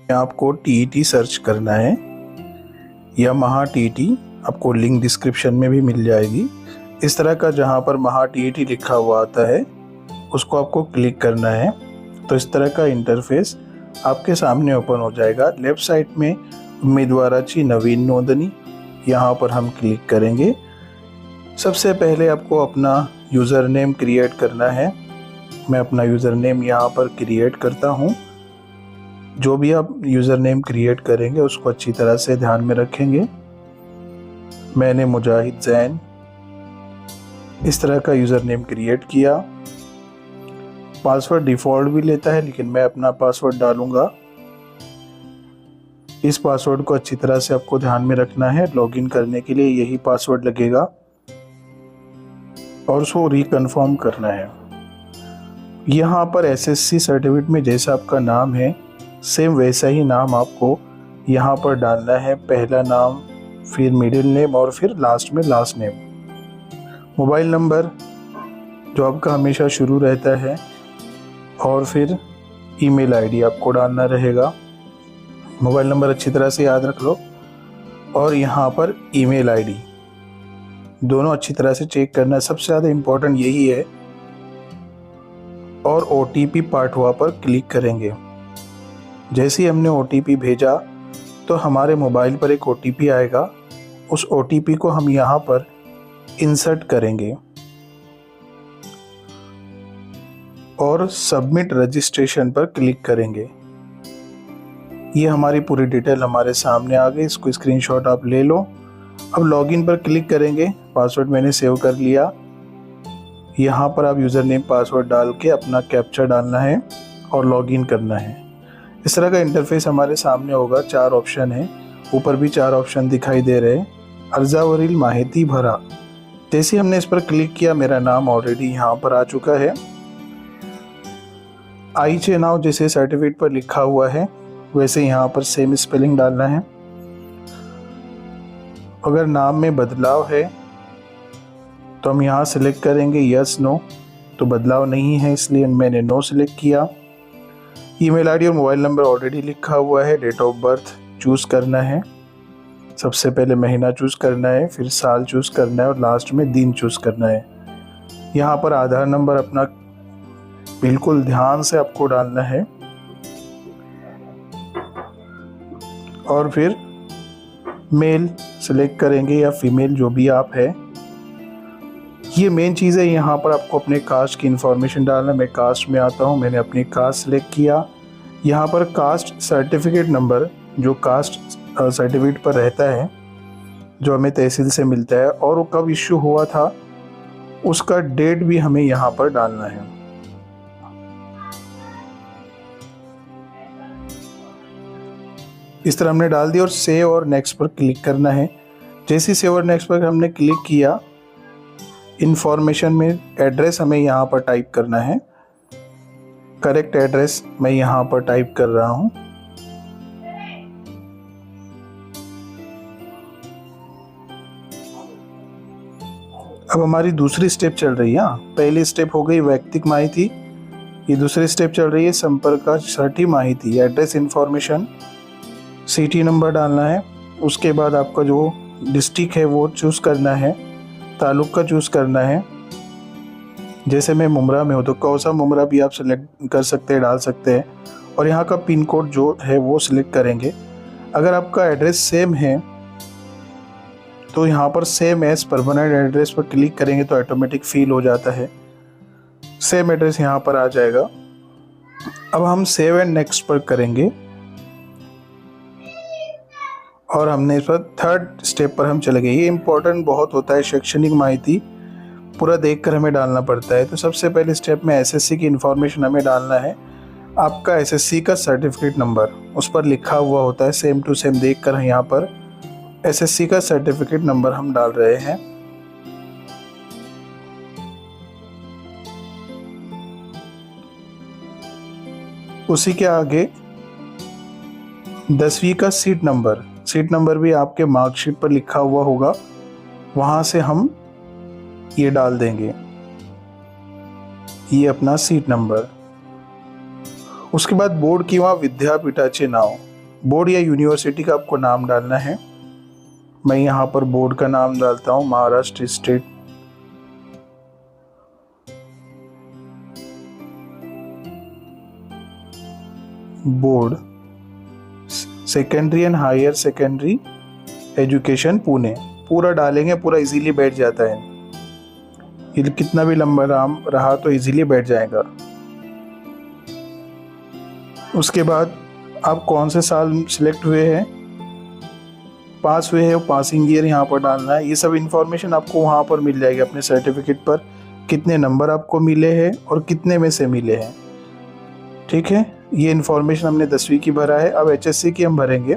आपको TET search करना है या महा टीईटी, आपको लिंक डिस्क्रिप्शन में भी मिल जाएगी। इस तरह का जहाँ पर महा टीईटी लिखा हुआ आता है उसको आपको क्लिक करना है। तो इस तरह का इंटरफेस आपके सामने ओपन हो जाएगा। लेफ्ट साइड में उम्मीदवाराची नवीन नोंदणी, यहाँ पर हम क्लिक करेंगे। सबसे पहले आपको अपना यूज़र नेम क्रिएट करना है। मैं अपना यूज़र नेम यहाँ पर क्रिएट करता हूँ। जो भी आप यूज़र नेम क्रिएट करेंगे उसको अच्छी तरह से ध्यान में रखेंगे। मैंने मुजाहिद जैन इस तरह का यूज़र नेम क्रिएट किया। पासवर्ड डिफ़ॉल्ट भी लेता है, लेकिन मैं अपना पासवर्ड डालूँगा। इस पासवर्ड को अच्छी तरह से आपको ध्यान में रखना है। लॉगिन करने के लिए यही पासवर्ड लगेगा और उसको रिकन्फर्म करना है। यहाँ पर एसएससी सर्टिफिकेट में जैसा आपका नाम है सेम वैसा ही नाम आपको यहाँ पर डालना है। पहला नाम, फिर मिडिल नेम और फिर लास्ट में लास्ट नेम। मोबाइल नंबर जो आपका हमेशा शुरू रहता है और फिर ईमेल आईडी आपको डालना रहेगा। मोबाइल नंबर अच्छी तरह से याद रख लो और यहाँ पर ईमेल आईडी दोनों अच्छी तरह से चेक करना है। सबसे ज़्यादा इम्पोर्टेंट यही है। और ओटीपी पार्ट हुआ पर क्लिक करेंगे। जैसे ही हमने ओटीपी भेजा तो हमारे मोबाइल पर एक ओटीपी आएगा। उस ओटीपी को हम यहाँ पर इंसर्ट करेंगे और सबमिट रजिस्ट्रेशन पर क्लिक करेंगे। ये हमारी पूरी डिटेल हमारे सामने आ गई। इसको स्क्रीनशॉट आप ले लो। अब लॉगिन पर क्लिक करेंगे। पासवर्ड मैंने सेव कर लिया। यहाँ पर आप यूज़र नेम पासवर्ड डाल के अपना कैप्चा डालना है और लॉगिन करना है। इस तरह का इंटरफेस हमारे सामने होगा। 4 ऑप्शन है, ऊपर भी 4 ऑप्शन दिखाई दे रहे हैं। अर्जावरील माहिती भरा, जैसे हमने इस पर क्लिक किया मेरा नाम ऑलरेडी यहाँ पर आ चुका है। आईचे नाव जैसे सर्टिफिकेट पर लिखा हुआ है वैसे यहाँ पर सेम स्पेलिंग डालना है। अगर नाम में बदलाव है तो हम यहाँ सिलेक्ट करेंगे यस नो। तो बदलाव नहीं है इसलिए मैंने नो सिलेक्ट किया। ईमेल आईडी और मोबाइल नंबर ऑलरेडी लिखा हुआ है। डेट ऑफ बर्थ चूज़ करना है। सबसे पहले महीना चूज़ करना है, फिर साल चूज़ करना है और लास्ट में दिन चूज़ करना है। यहाँ पर आधार नंबर अपना बिल्कुल ध्यान से आपको डालना है और फिर मेल सिलेक्ट करेंगे या फीमेल, जो भी आप है। ये मेन चीज़ है। यहाँ पर आपको अपने कास्ट की इंफॉर्मेशन डालना। मैं कास्ट में आता हूँ, मैंने अपनी कास्ट सिलेक्ट किया। यहाँ पर कास्ट सर्टिफिकेट नंबर जो कास्ट सर्टिफिकेट पर रहता है, जो हमें तहसील से मिलता है और वो कब इश्यू हुआ था उसका डेट भी हमें यहाँ पर डालना है। इस तरह हमने डाल दिया और सेव और नेक्स्ट पर क्लिक करना है। जैसे ही सेव और नेक्स्ट पर हमने क्लिक किया, इंफॉर्मेशन में एड्रेस हमें यहाँ पर टाइप करना है। करेक्ट एड्रेस मैं यहाँ पर टाइप कर रहा हूँ। अब हमारी दूसरी स्टेप चल रही है। पहली स्टेप हो गई वैयक्तिक माहिती, ये दूसरी स्टेप चल रही है संपर्कासाठी माहिती। एड्रेस इंफॉर्मेशन, सिटी नंबर डालना है। उसके बाद आपका जो डिस्ट्रिक्ट है वो चूज़ करना है, तालुका चूज़ करना है। जैसे मैं मुमरा में हूँ तो कौसा मुमरा भी आप सिलेक्ट कर सकते हैं, डाल सकते हैं। और यहाँ का पिन कोड जो है वो सिलेक्ट करेंगे। अगर आपका एड्रेस सेम है तो यहाँ पर सेम एज परमानेंट एड्रेस पर क्लिक करेंगे तो ऑटोमेटिक फिल हो जाता है। सेम एड्रेस यहाँ पर आ जाएगा। अब हम सेव एंड नेक्स्ट पर करेंगे और हमने इस पर थर्ड स्टेप पर हम चले गए। ये इम्पोर्टेंट बहुत होता है। शैक्षणिक माहिती पूरा देखकर हमें डालना पड़ता है। तो सबसे पहले स्टेप में एसएससी की इन्फॉर्मेशन हमें डालना है। आपका एसएससी का सर्टिफिकेट नंबर उस पर लिखा हुआ होता है, सेम टू सेम देखकर यहाँ पर एसएससी का सर्टिफिकेट नंबर हम डाल रहे हैं। उसी के आगे 10वीं का सीट नंबर भी आपके मार्कशीट पर लिखा हुआ होगा, वहां से हम ये डाल देंगे, ये अपना सीट नंबर। उसके बाद बोर्ड किंवा विद्यापीठाचे नाव, बोर्ड या यूनिवर्सिटी का आपको नाम डालना है। मैं यहाँ पर बोर्ड का नाम डालता हूँ, Maharashtra state board secondary and higher secondary education Pune. पूरा डालेंगे, पूरा इजीली बैठ जाता है। ये कितना भी लंबा नाम रहा तो इजीली बैठ जाएगा। उसके बाद आप कौन से साल सिलेक्ट हुए हैं, पास हुए हैं, पासिंग ईयर यहाँ पर डालना है। ये सब इन्फॉर्मेशन आपको वहाँ पर मिल जाएगी अपने सर्टिफिकेट पर, कितने नंबर आपको मिले हैं और कितने में से मिले हैं। ठीक है, ये इन्फॉर्मेशन हमने 10वीं की भरा है। अब HSC की हम भरेंगे।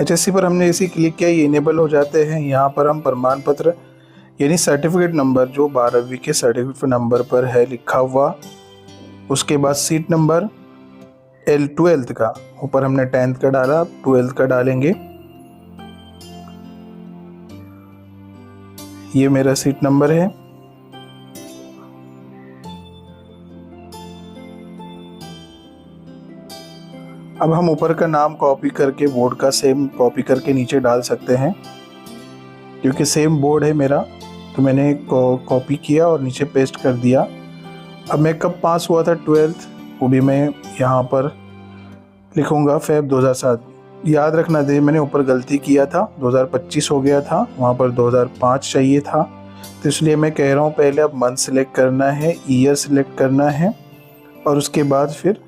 HSC पर हमने इसी क्लिक किया, ये इनेबल हो जाते हैं। यहाँ पर हम प्रमाण पत्र यानी सर्टिफिकेट नंबर जो 12वीं के सर्टिफिकेट नंबर पर है लिखा हुआ, उसके बाद सीट नंबर 12th का, ऊपर हमने 10th का डाला, अब 12th का डालेंगे। ये मेरा सीट नंबर है। अब हम ऊपर का नाम कॉपी करके बोर्ड का सेम कॉपी करके नीचे डाल सकते हैं, क्योंकि सेम बोर्ड है मेरा, तो मैंने कॉपी किया और नीचे पेस्ट कर दिया। अब मैं कब पास हुआ था 12th, वो भी मैं यहाँ पर लिखूँगा फेब 2007। याद रखना दे, मैंने ऊपर गलती किया था, 2025 हो गया था, वहाँ पर 2005 चाहिए था, तो इसलिए मैं कह रहा हूँ पहले अब मंथ सिलेक्ट करना है, ईयर सिलेक्ट करना है और उसके बाद फिर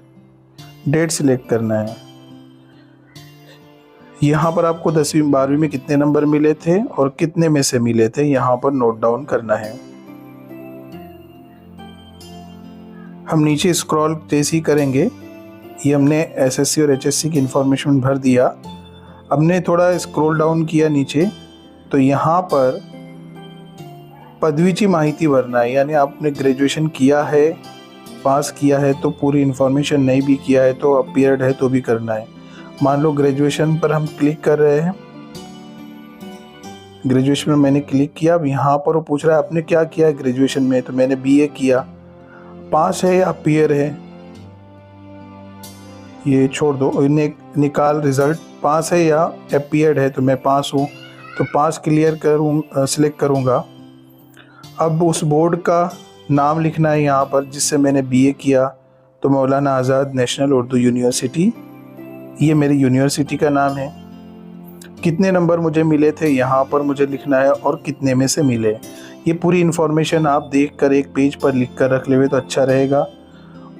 डेट सिलेक्ट करना है। यहाँ पर आपको 10वीं 12वीं में कितने नंबर मिले थे और कितने में से मिले थे, यहाँ पर नोट डाउन करना है। हम नीचे स्क्रॉल जैसे ही करेंगे, ये हमने SSC और HSC की इंफॉर्मेशन भर दिया। हमने थोड़ा स्क्रॉल डाउन किया नीचे, तो यहाँ पर पदवीची माहिती भरना है, यानी आपने ग्रेजुएशन किया है, पास किया है तो पूरी इन्फॉर्मेशन, नहीं भी किया है तो अपीयर्ड है तो भी करना है। मान लो ग्रेजुएशन पर हम क्लिक कर रहे हैं, ग्रेजुएशन में मैंने क्लिक किया। अब यहाँ पर वो पूछ रहा है आपने क्या किया है ग्रेजुएशन में, तो मैंने BA किया। पास है या अपीयर है ये छोड़ दो, निकाल रिजल्ट, पास है या अपीयर्ड है, तो मैं पास हूँ, तो पास क्लियर सिलेक्ट करूँगा। अब उस बोर्ड का नाम लिखना है यहाँ पर जिससे मैंने BA किया, तो मौलाना आज़ाद नेशनल उर्दू यूनिवर्सिटी, ये मेरी यूनिवर्सिटी का नाम है। कितने नंबर मुझे मिले थे यहाँ पर मुझे लिखना है और कितने में से मिले। ये पूरी इन्फॉर्मेशन आप देखकर एक पेज पर लिख कर रख ले तो अच्छा रहेगा।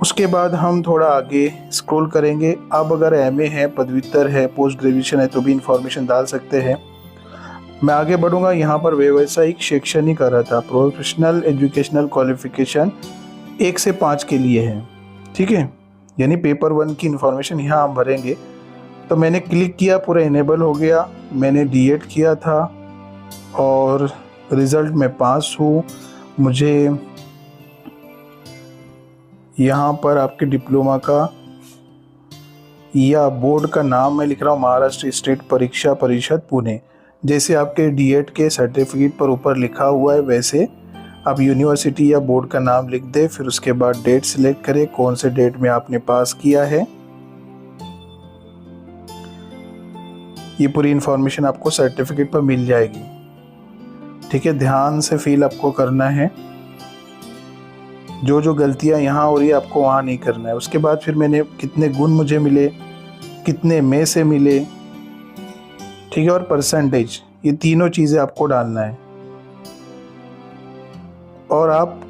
उसके बाद हम थोड़ा आगे स्क्रॉल करेंगे। अब अगर MA है, पदव्युत्तर है, पोस्ट ग्रेजुएशन है तो भी इन्फॉर्मेशन डाल सकते हैं। मैं आगे बढ़ूंगा। यहाँ पर व्यावसायिक शैक्षणिक अर्हता प्रोफेशनल एजुकेशनल क्वालिफिकेशन 1 से 5 के लिए है, ठीक है, यानी पेपर 1 की इन्फॉर्मेशन यहाँ हम भरेंगे। तो मैंने क्लिक किया, पूरा इनेबल हो गया। मैंने D.Ed किया था और रिज़ल्ट में पास हूँ। मुझे यहाँ पर आपके डिप्लोमा का या बोर्ड का नाम मैं लिख रहा हूँ, महाराष्ट्र स्टेट परीक्षा परिषद पुणे। जैसे आपके D.Ed के सर्टिफिकेट पर ऊपर लिखा हुआ है वैसे आप यूनिवर्सिटी या बोर्ड का नाम लिख दें। फिर उसके बाद डेट सिलेक्ट करें, कौन से डेट में आपने पास किया है। ये पूरी इन्फॉर्मेशन आपको सर्टिफिकेट पर मिल जाएगी, ठीक है। ध्यान से फिल आपको करना है, जो जो गलतियां यहाँ हो रही है आपको वहाँ नहीं करना है। उसके बाद फिर मैंने कितने गुण मुझे मिले, कितने में से मिले, ठीक है, और परसेंटेज, ये तीनों चीज़ें आपको डालना है। और आप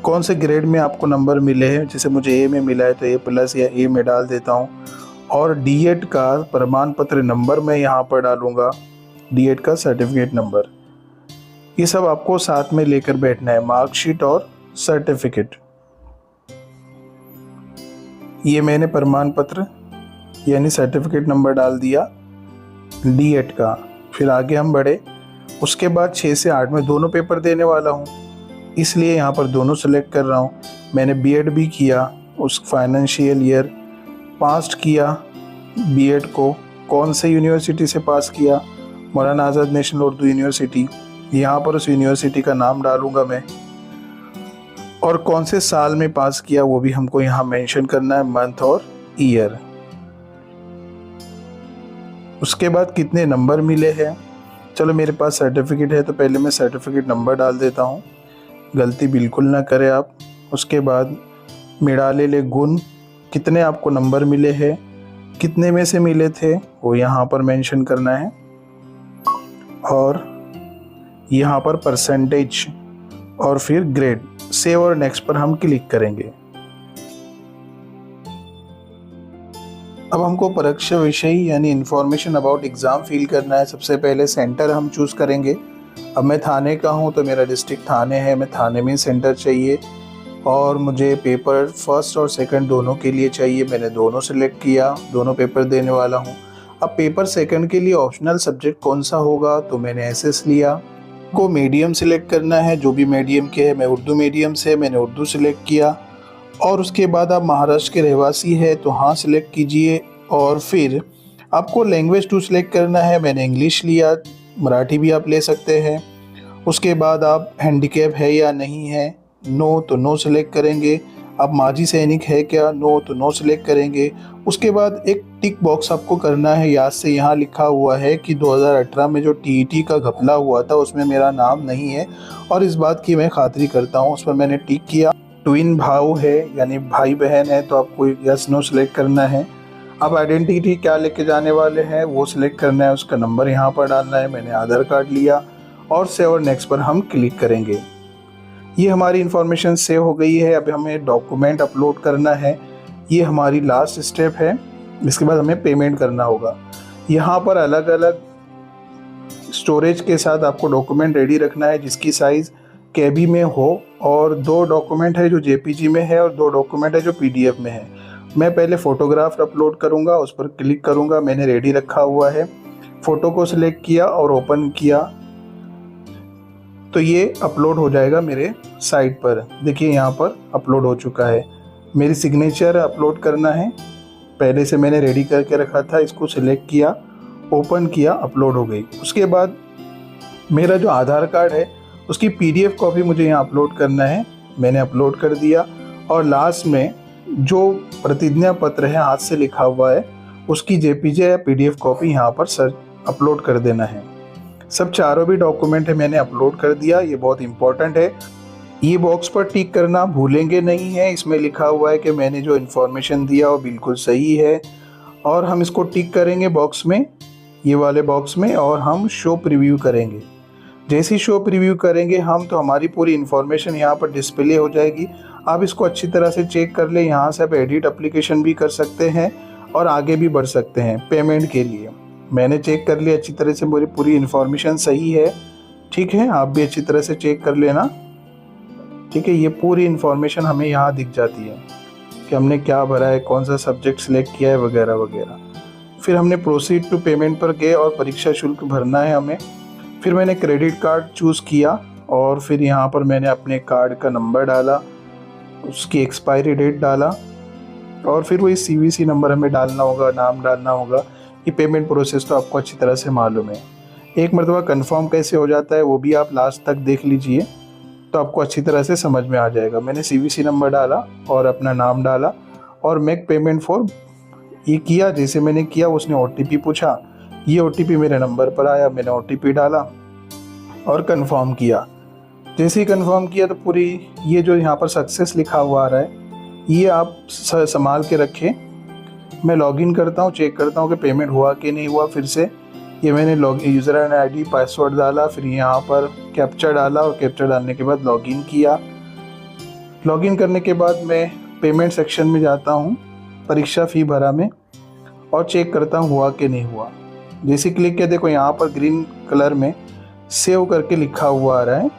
कौन से ग्रेड में आपको नंबर मिले हैं, जैसे मुझे A में मिला है तो A+ या A में डाल देता हूँ। और D.Ed का प्रमाण पत्र नंबर मैं यहाँ पर डालूँगा, D.Ed का सर्टिफिकेट नंबर। ये सब आपको साथ में लेकर बैठना है, मार्कशीट और सर्टिफिकेट। ये मैंने प्रमाण पत्र यानी सर्टिफिकेट नंबर डाल दिया D.Ed का। फिर आगे हम बढ़े। उसके बाद 6 से 8 में दोनों पेपर देने वाला हूँ, इसलिए यहाँ पर दोनों सेलेक्ट कर रहा हूँ। मैंने B.Ed भी किया, उस फाइनेंशियल ईयर पास किया B.Ed को। कौन से यूनिवर्सिटी से पास किया, मौलाना आज़ाद नेशनल उर्दू यूनिवर्सिटी। यहाँ पर उस यूनिवर्सिटी का नाम डालूँगा मैं, और कौन से साल में पास किया वो भी हमको यहाँ मेंशन करना है, मंथ और ईयर। उसके बाद कितने नंबर मिले हैं। चलो मेरे पास सर्टिफिकेट है तो पहले मैं सर्टिफिकेट नंबर डाल देता हूँ, गलती बिल्कुल ना करें आप। उसके बाद मिलाले गुण, कितने आपको नंबर मिले हैं, कितने में से मिले थे वो यहाँ पर मेंशन करना है। और यहाँ पर परसेंटेज और फिर ग्रेड। सेव और नेक्स्ट पर हम क्लिक करेंगे। अब हमको परीक्षा विषय यानी इन्फॉर्मेशन अबाउट एग्ज़ाम फिल करना है। सबसे पहले सेंटर हम चूज़ करेंगे। अब मैं थाने का हूँ तो मेरा डिस्ट्रिक्ट थाने है, मैं थाने में सेंटर चाहिए। और मुझे पेपर फर्स्ट और सेकंड दोनों के लिए चाहिए, मैंने दोनों सिलेक्ट किया, दोनों पेपर देने वाला हूँ। अब पेपर सेकंड के लिए ऑप्शनल सब्जेक्ट कौन सा होगा तो मैंने एसएस लिया। को मीडियम सिलेक्ट करना है, जो भी मीडियम के है, मैं उर्दू मीडियम से, मैंने उर्दू सिलेक्ट किया। और उसके बाद आप महाराष्ट्र के रहवासी है तो हाँ सिलेक्ट कीजिए। और फिर आपको लैंग्वेज टू सिलेक्ट करना है, मैंने इंग्लिश लिया, मराठी भी आप ले सकते हैं। उसके बाद आप हैंडीकैप है या नहीं है, नो तो नो सिलेक्ट करेंगे। आप माजी सैनिक है क्या, नो तो नो सिलेक्ट करेंगे। उसके बाद एक टिक बॉक्स आपको करना है, याद से यहाँ लिखा हुआ है कि 2018 में जो टीईटी का घपला हुआ था उसमें मेरा नाम नहीं है और इस बात की मैं खातिरी करता हूँ, उस पर मैंने टिक किया। ट्विन भाव है यानी भाई बहन है तो आपको यस नो सिलेक्ट करना है। आप आइडेंटिटी क्या लेके जाने वाले हैं वो सिलेक्ट करना है, उसका नंबर यहाँ पर डालना है, मैंने आधार कार्ड लिया। और सेव और नेक्स्ट पर हम क्लिक करेंगे। ये हमारी इन्फॉर्मेशन सेव हो गई है। अब हमें डॉक्यूमेंट अपलोड करना है, ये हमारी लास्ट स्टेप है। इसके बाद हमें पेमेंट करना होगा। यहाँ पर अलग अलग स्टोरेज के साथ आपको डॉक्यूमेंट रेडी रखना है जिसकी साइज़ केबी में हो। और 2 डॉक्यूमेंट है जो जेपीजी में है और 2 डॉक्यूमेंट है जो पीडीएफ में है। मैं पहले फ़ोटोग्राफ अपलोड करूँगा, उस पर क्लिक करूँगा, मैंने रेडी रखा हुआ है। फ़ोटो को सिलेक्ट किया और ओपन किया तो ये अपलोड हो जाएगा मेरे साइट पर। देखिए यहाँ पर अपलोड हो चुका है। मेरी सिग्नेचर अपलोड करना है, पहले से मैंने रेडी करके रखा था, इसको सिलेक्ट किया, ओपन किया, अपलोड हो गई। उसके बाद मेरा जो आधार कार्ड है उसकी पीडीएफ कॉपी मुझे यहाँ अपलोड करना है, मैंने अपलोड कर दिया। और लास्ट में जो प्रतिज्ञा पत्र है हाथ से लिखा हुआ है उसकी जेपीजी या पीडीएफ कॉपी यहाँ पर अपलोड कर देना है। सब चारों भी डॉक्यूमेंट है मैंने अपलोड कर दिया। ये बहुत इंपॉर्टेंट है, ये बॉक्स पर टिक करना भूलेंगे नहीं है। इसमें लिखा हुआ है कि मैंने जो इन्फॉर्मेशन दिया वो बिल्कुल सही है। और हम इसको टिक करेंगे बॉक्स में, ये वाले बॉक्स में, और हम शो प्रीव्यू करेंगे। जैसे ही शो प्रीव्यू करेंगे हम तो हमारी पूरी इन्फॉर्मेशन यहाँ पर डिस्प्ले हो जाएगी। आप इसको अच्छी तरह से चेक कर लें। यहाँ से आप एडिट एप्लीकेशन भी कर सकते हैं और आगे भी बढ़ सकते हैं पेमेंट के लिए। मैंने चेक कर लिया अच्छी तरह से, मेरी पूरी इन्फॉर्मेशन सही है। ठीक है, आप भी अच्छी तरह से चेक कर लेना। ठीक है, ये पूरी इन्फॉर्मेशन हमें यहाँ दिख जाती है कि हमने क्या भरा है, कौन सा सब्जेक्ट सिलेक्ट किया है, वगैरह वगैरह। फिर हमने प्रोसीड टू पेमेंट पर गए और परीक्षा शुल्क भरना है हमें। फिर मैंने क्रेडिट कार्ड चूज़ किया और फिर यहाँ पर मैंने अपने कार्ड का नंबर डाला, उसकी एक्सपायरी डेट डाला और फिर वही सीवीसी नंबर हमें डालना होगा, नाम डालना होगा। ये पेमेंट प्रोसेस तो आपको अच्छी तरह से मालूम है। एक मरतबा कंफर्म कैसे हो जाता है वो भी आप लास्ट तक देख लीजिए तो आपको अच्छी तरह से समझ में आ जाएगा। मैंने सीवीसी नंबर डाला और अपना नाम डाला और मेक पेमेंट फॉर ये किया। जैसे मैंने किया उसने ओटीपी पूछा, ये ओटीपी मेरे नंबर पर आया, मैंने ओटीपी डाला और कंफर्म किया। जैसे ही कंफर्म किया तो पूरी ये जो यहाँ पर सक्सेस लिखा हुआ आ रहा है ये आप संभाल के रखें। मैं लॉगिन करता हूँ, चेक करता हूँ कि पेमेंट हुआ कि नहीं हुआ। फिर से ये मैंने यूज़र एंड आईडी पासवर्ड डाला, फिर यहाँ पर कैप्चा डाला और कैप्चा डालने के बाद लॉगिन किया। लॉगिन करने के बाद मैं पेमेंट सेक्शन में जाता हूँ, परीक्षा फ़ी भरा में, और चेक करता हूँ हुआ कि नहीं हुआ। जैसे क्लिक किया देखो यहाँ पर ग्रीन कलर में सेव करके लिखा हुआ आ रहा है।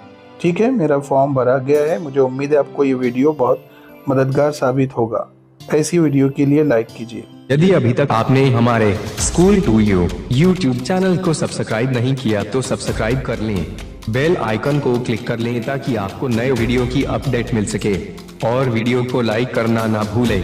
ठीक है, मेरा फॉर्म भरा गया है। मुझे उम्मीद है आपको ये वीडियो बहुत मददगार साबित होगा। ऐसी वीडियो के लिए लाइक कीजिए। यदि अभी तक आपने हमारे school to you YouTube channel को सब्सक्राइब नहीं किया तो सब्सक्राइब कर लें, बेल आइकन को क्लिक कर लें ताकि आपको नए वीडियो की अपडेट मिल सके और वीडियो को लाइक करना ना भूलें।